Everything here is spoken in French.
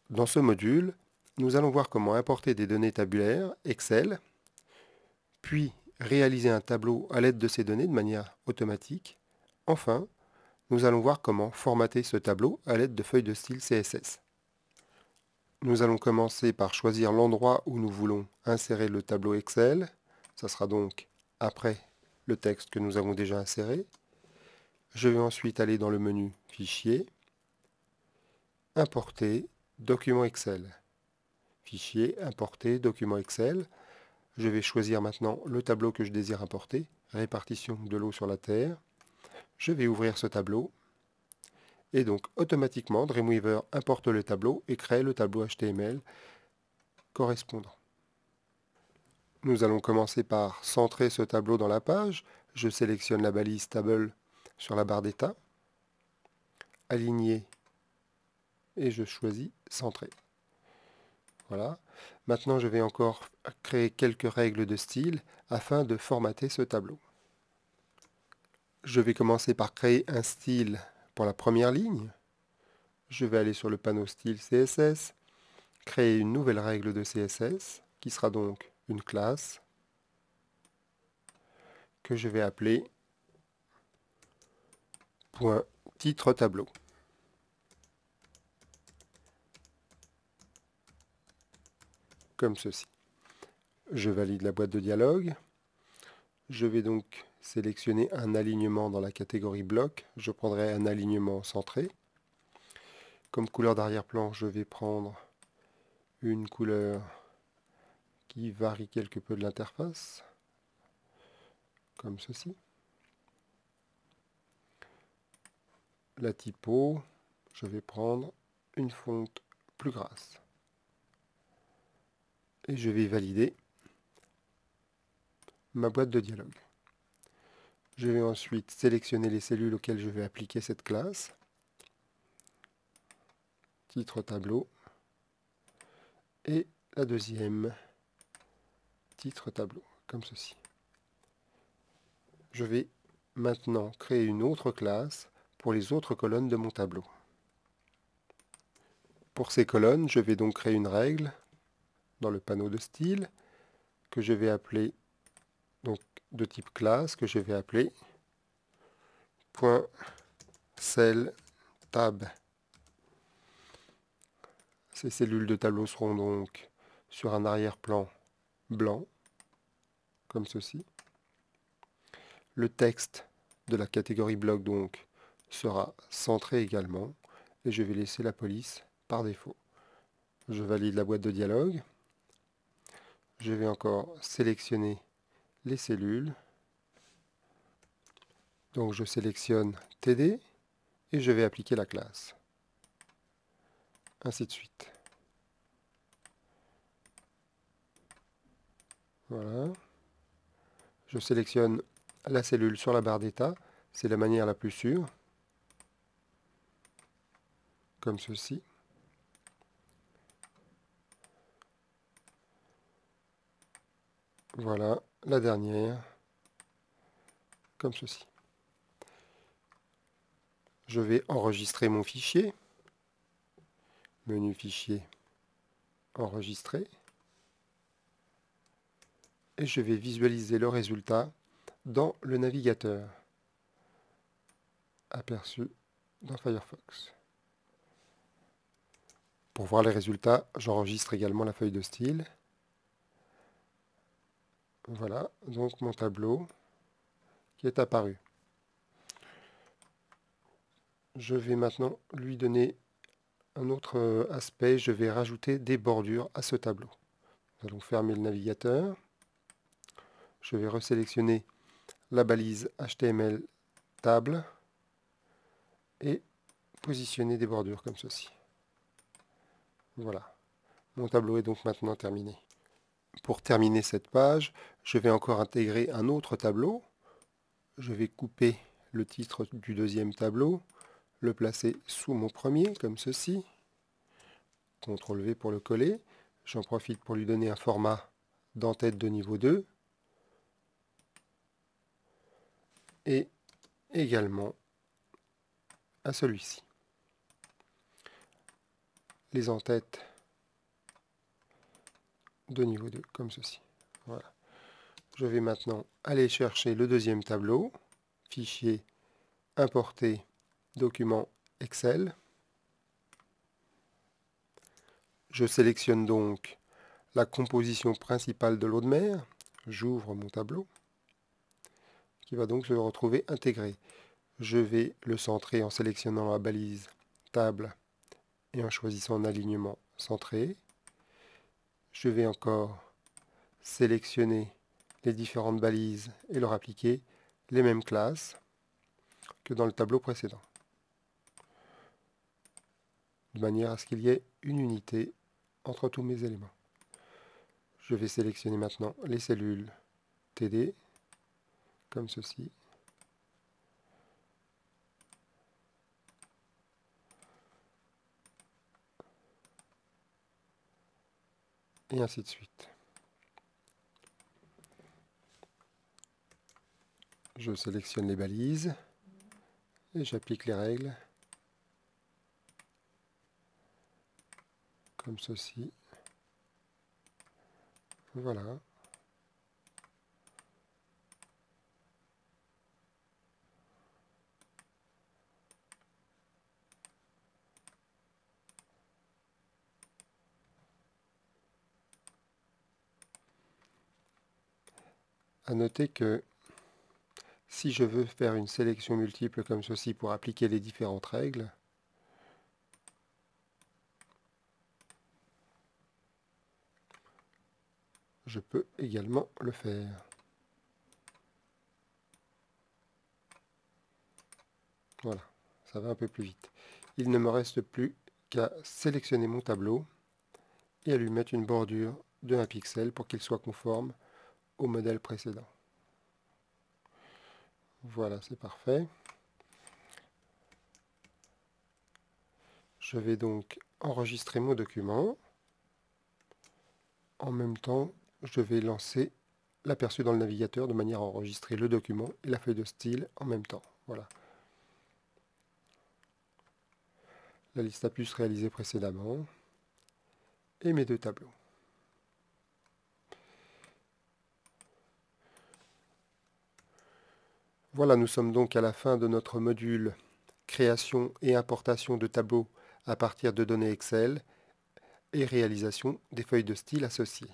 Dans ce module, nous allons voir comment importer des données tabulaires Excel, puis réaliser un tableau à l'aide de ces données de manière automatique. Enfin, nous allons voir comment formater ce tableau à l'aide de feuilles de style CSS. Nous allons commencer par choisir l'endroit où nous voulons insérer le tableau Excel. Ça sera donc après le texte que nous avons déjà inséré. Je vais ensuite aller dans le menu Fichier, Importer, Document Excel. Fichier, Importer, Document Excel. Je vais choisir maintenant le tableau que je désire importer, répartition de l'eau sur la terre. Je vais ouvrir ce tableau. Et donc automatiquement, Dreamweaver importe le tableau et crée le tableau HTML correspondant. Nous allons commencer par centrer ce tableau dans la page. Je sélectionne la balise Table sur la barre d'état, aligner et je choisis centrer. Voilà. Maintenant, je vais encore créer quelques règles de style afin de formater ce tableau. Je vais commencer par créer un style pour la première ligne. Je vais aller sur le panneau style CSS, créer une nouvelle règle de CSS qui sera donc une classe que je vais appeler .titre tableau. Comme ceci. Je valide la boîte de dialogue. Je vais donc sélectionner un alignement dans la catégorie bloc. Je prendrai un alignement centré. Comme couleur d'arrière-plan, je vais prendre une couleur qui varie quelque peu de l'interface, comme ceci. La typo, je vais prendre une fonte plus grasse. Et je vais valider ma boîte de dialogue. Je vais ensuite sélectionner les cellules auxquelles je vais appliquer cette classe. Titre tableau. Et la deuxième, titre tableau, comme ceci. Je vais maintenant créer une autre classe pour les autres colonnes de mon tableau. Pour ces colonnes, je vais donc créer une règle dans le panneau de style que je vais appeler, donc de type classe, que je vais appeler .cellTab. Ces cellules de tableau seront donc sur un arrière-plan blanc, comme ceci. Le texte de la catégorie bloc donc sera centré également et je vais laisser la police par défaut. Je valide la boîte de dialogue. Je vais encore sélectionner les cellules. Donc je sélectionne TD et je vais appliquer la classe. Ainsi de suite. Voilà. Je sélectionne la cellule sur la barre d'état. C'est la manière la plus sûre. Comme ceci. Voilà, la dernière. Comme ceci. Je vais enregistrer mon fichier. Menu fichier, enregistrer. Et je vais visualiser le résultat dans le navigateur. Aperçu dans Firefox. Pour voir les résultats, j'enregistre également la feuille de style. Voilà, donc mon tableau qui est apparu. Je vais maintenant lui donner un autre aspect. Je vais rajouter des bordures à ce tableau. Nous allons fermer le navigateur. Je vais resélectionner la balise HTML table et positionner des bordures comme ceci. Voilà. Mon tableau est donc maintenant terminé. Pour terminer cette page, je vais encore intégrer un autre tableau. Je vais couper le titre du deuxième tableau, le placer sous mon premier, comme ceci. CTRL V pour le coller. J'en profite pour lui donner un format d'entête de niveau 2. Et également à celui-ci. les en-têtes de niveau 2, comme ceci. Voilà. Je vais maintenant aller chercher le deuxième tableau, fichier, importer, document Excel. Je sélectionne donc la composition principale de l'eau de mer. J'ouvre mon tableau, qui va donc se retrouver intégré. Je vais le centrer en sélectionnant la balise table et en choisissant un alignement centré. Je vais encore sélectionner les différentes balises et leur appliquer les mêmes classes que dans le tableau précédent, de manière à ce qu'il y ait une unité entre tous mes éléments. Je vais sélectionner maintenant les cellules TD, comme ceci. Et ainsi de suite. Je sélectionne les balises et j'applique les règles comme ceci. Voilà. À noter que si je veux faire une sélection multiple comme ceci pour appliquer les différentes règles, je peux également le faire. Voilà, ça va un peu plus vite. Il ne me reste plus qu'à sélectionner mon tableau et à lui mettre une bordure de 1 pixel pour qu'il soit conforme au modèle précédent. Voilà, c'est parfait. Je vais donc enregistrer mon document. En même temps, je vais lancer l'aperçu dans le navigateur de manière à enregistrer le document et la feuille de style en même temps. Voilà. La liste à puces réalisée précédemment et mes deux tableaux. Voilà, nous sommes donc à la fin de notre module création et importation de tableaux à partir de données Excel et réalisation des feuilles de style associées.